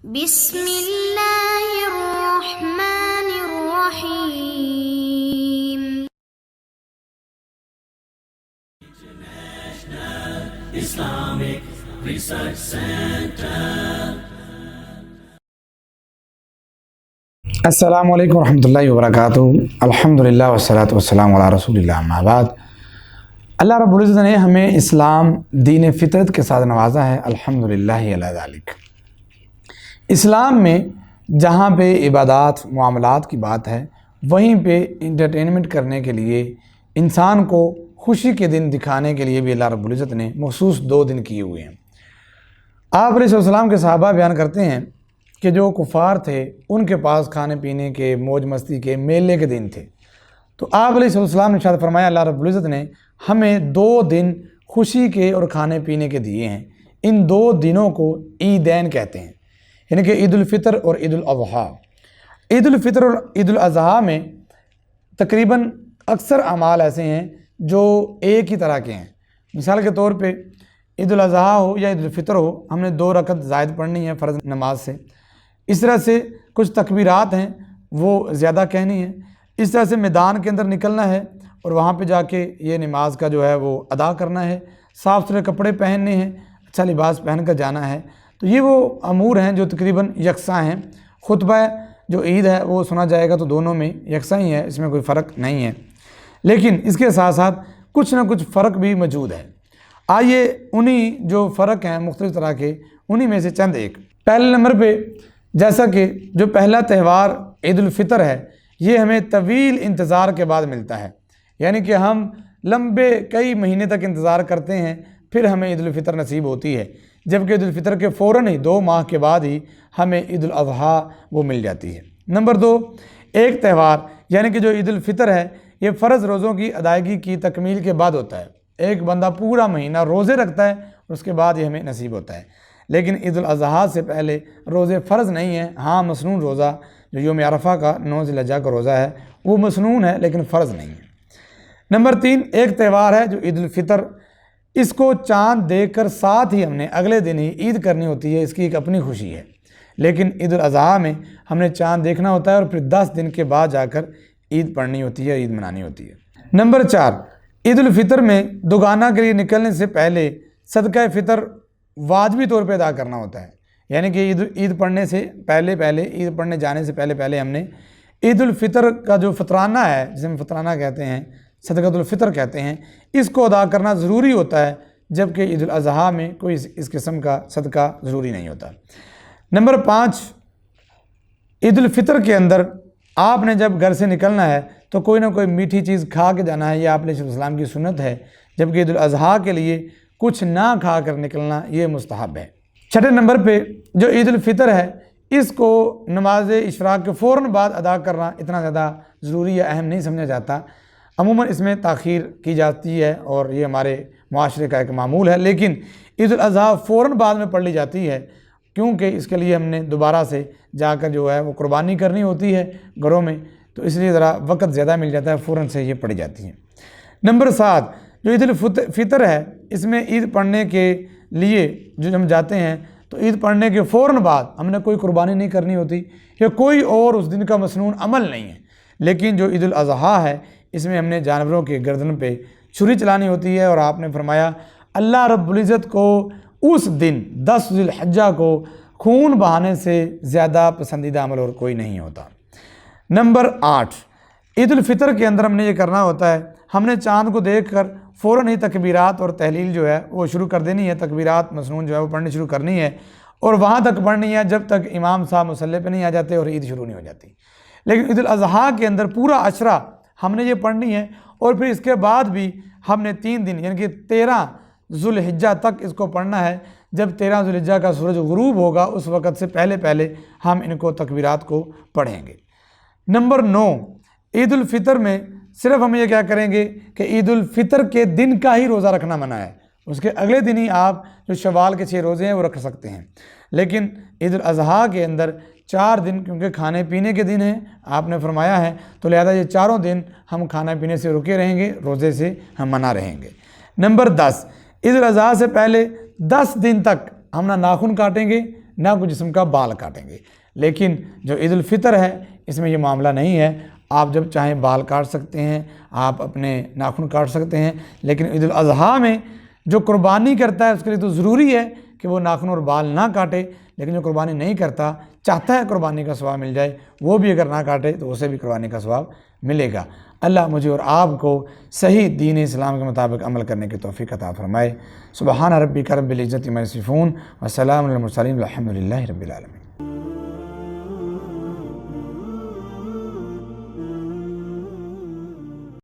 بسم اللہ الرحمن الرحیم۔ Islamic Research Center. السلام علیکم ورحمۃ اللہ وبرکاتہ۔ الحمدللہ والصلاۃ والسلام علی رسول اللہ، اما بعد۔ اللہ رب العزت نے ہمیں اسلام دین فطرت کے ساتھ نوازا ہے، الحمدللہ علی ذالک۔ اسلام میں جہاں پہ عبادات معاملات کی بات ہے، وہیں پہ انٹرٹینمنٹ کرنے کے لیے، انسان کو خوشی کے دن دکھانے کے لیے بھی اللہ رب العزت نے مخصوص 2 دن کیے ہوئے ہیں۔ آپ علیہ السلام کے صحابہ بیان کرتے ہیں کہ جو کفار تھے ان کے پاس کھانے پینے کے، موج مستی کے، میلے کے دن تھے، تو آپ علیہ السلام نے ارشاد فرمایا اللہ رب العزت نے ہمیں 2 دن خوشی کے اور کھانے پینے کے دیے ہیں۔ ان 2 دنوں کو عیدین کہتے ہیں، یعنی کہ عید الفطر اور عید الاضحیٰ۔ عید الفطر اور عید الاضحیٰ میں تقریباً اکثر اعمال ایسے ہیں جو ایک ہی طرح کے ہیں۔ مثال کے طور پہ عید الاضحیٰ ہو یا عید الفطر ہو، ہم نے 2 رکعت زائد پڑھنی ہے فرض نماز سے۔ اس طرح سے کچھ تکبیرات ہیں وہ زیادہ کہنی ہیں۔ اس طرح سے میدان کے اندر نکلنا ہے اور وہاں پہ جا کے یہ نماز کا جو ہے وہ ادا کرنا ہے، صاف ستھرے کپڑے پہننے ہیں، اچھا لباس پہن کر جانا ہے۔ تو یہ وہ امور ہیں جو تقریباً یکساں ہیں۔ خطبہ جو عید ہے وہ سنا جائے گا تو دونوں میں یکساں ہی ہے، اس میں کوئی فرق نہیں ہے، لیکن اس کے ساتھ ساتھ کچھ نہ کچھ فرق بھی موجود ہے۔ آئیے انہی جو فرق ہیں مختلف طرح کے، انہی میں سے چند ایک۔ پہلے نمبر پہ جیسا کہ جو پہلا تہوار عید الفطر ہے، یہ ہمیں طویل انتظار کے بعد ملتا ہے، یعنی کہ ہم لمبے کئی مہینے تک انتظار کرتے ہیں، پھر ہمیں عید الفطر نصیب ہوتی ہے، جبکہ عید الفطر کے فوراً ہی 2 ماہ کے بعد ہی ہمیں عید الاضحیٰ وہ مل جاتی ہے۔ نمبر 2، ایک تہوار یعنی کہ جو عید الفطر ہے یہ فرض روزوں کی ادائیگی کی تکمیل کے بعد ہوتا ہے۔ ایک بندہ پورا مہینہ روزے رکھتا ہے اور اس کے بعد یہ ہمیں نصیب ہوتا ہے، لیکن عید الاضحیٰ سے پہلے روزے فرض نہیں ہیں۔ ہاں مسنون روزہ جو یوم عرفہ کا 9 ذی الحجہ کا روزہ ہے وہ مسنون ہے لیکن فرض نہیں ہے۔ نمبر 3، ایک تہوار ہے جو عید الفطر، اس کو چاند دیکھ کر ساتھ ہی ہم نے اگلے دن ہی عید کرنی ہوتی ہے، اس کی ایک اپنی خوشی ہے۔ لیکن عید الاضحیٰ میں ہم نے چاند دیکھنا ہوتا ہے اور پھر 10 دن کے بعد جا کر عید پڑھنی ہوتی ہے، عید منانی ہوتی ہے۔ نمبر 4، عید الفطر میں دوگانہ کے لیے نکلنے سے پہلے صدقہ فطر واجبی طور پہ ادا کرنا ہوتا ہے، یعنی کہ عید پڑھنے سے پہلے عید پڑھنے جانے سے پہلے ہم نے عید الفطر کا جو فطرانہ ہے، جسے ہم فطرانہ کہتے ہیں، صدقۃ الفطر کہتے ہیں، اس کو ادا کرنا ضروری ہوتا ہے، جبکہ عید الاضحیٰ میں کوئی اس قسم کا صدقہ ضروری نہیں ہوتا۔ نمبر 5، عید الفطر کے اندر آپ نے جب گھر سے نکلنا ہے تو کوئی نہ کوئی میٹھی چیز کھا کے جانا ہے، یہ آپ علیہ السلام کی سنت ہے، جبکہ عید الاضحیٰ کے لیے کچھ نہ کھا کر نکلنا یہ مستحب ہے۔ 6 نمبر پہ جو عید الفطر ہے اس کو نماز اشراق کے فوراً بعد ادا کرنا اتنا زیادہ ضروری یا اہم نہیں سمجھا جاتا، عموماً اس میں تاخیر کی جاتی ہے اور یہ ہمارے معاشرے کا ایک معمول ہے، لیکن عید الاضحیٰ فوراً بعد میں پڑھ لی جاتی ہے، کیونکہ اس کے لیے ہم نے دوبارہ سے جا کر جو ہے وہ قربانی کرنی ہوتی ہے گھروں میں، تو اس لیے ذرا وقت زیادہ مل جاتا ہے، فوراً سے یہ پڑھی جاتی ہے۔ نمبر 7، جو عید الفطر ہے اس میں عید پڑھنے کے لیے جو ہم جاتے ہیں تو عید پڑھنے کے فوراً بعد ہم نے کوئی قربانی نہیں کرنی ہوتی یا کوئی اور اس دن کا مسنون عمل نہیں ہے، لیکن جو عید الاضحیٰ ہے اس میں ہم نے جانوروں کے گردن پہ چھری چلانی ہوتی ہے، اور آپ نے فرمایا اللہ رب العزت کو اس دن 10 ذی الحجہ کو خون بہانے سے زیادہ پسندیدہ عمل اور کوئی نہیں ہوتا۔ نمبر 8، عید الفطر کے اندر ہم نے یہ کرنا ہوتا ہے، ہم نے چاند کو دیکھ کر فوراً ہی تکبیرات اور تحلیل جو ہے وہ شروع کر دینی ہے، تکبیرات مسنون جو ہے وہ پڑھنی شروع کرنی ہے، اور وہاں تک پڑھنی ہے جب تک امام صاحب مصلی پہ نہیں آ جاتے اور عید شروع نہیں ہو جاتی۔ لیکن عید الاضحیٰ کے اندر پورا عشرہ ہم نے یہ پڑھنی ہے، اور پھر اس کے بعد بھی ہم نے 3 دن یعنی کہ 13 ذی الحجہ تک اس کو پڑھنا ہے۔ جب 13 ذی الحجہ کا سورج غروب ہوگا اس وقت سے پہلے ہم ان کو تکبیرات کو پڑھیں گے۔ نمبر 9، عید الفطر میں صرف ہم یہ کیا کریں گے کہ عید الفطر کے دن کا ہی روزہ رکھنا منع ہے، اس کے اگلے دن ہی آپ جو شوال کے 6 روزے ہیں وہ رکھ سکتے ہیں، لیکن عید الاضحیٰ کے اندر 4 دن کیونکہ کھانے پینے کے دن ہیں آپ نے فرمایا ہے، تو لہذا یہ 4 دن ہم کھانا پینے سے رکے رہیں گے، روزے سے ہم منع رہیں گے۔ نمبر 10، عید الاضحیٰ سے پہلے 10 دن تک ہم نہ ناخن کاٹیں گے نہ کوئی جسم کا بال کاٹیں گے۔ لیکن جو عید الفطر ہے اس میں یہ معاملہ نہیں ہے، آپ جب چاہیں بال کاٹ سکتے ہیں، آپ اپنے ناخن کاٹ سکتے ہیں، لیکن عید الاضحیٰ میں جو قربانی کرتا ہے اس کے لیے تو ضروری ہے کہ وہ ناخن اور بال نہ کاٹے، لیکن جو قربانی نہیں کرتا، چاہتا ہے قربانی کا ثواب مل جائے، وہ بھی اگر نہ کاٹے تو اسے بھی قربانی کا ثواب ملے گا۔ اللہ مجھے اور آپ کو صحیح دین اسلام کے مطابق عمل کرنے کی توفیق عطا فرمائے۔ سبحان ربک رب العزت عما یصفون وسلام علی المرسلین والحمد للہ رب العالمین۔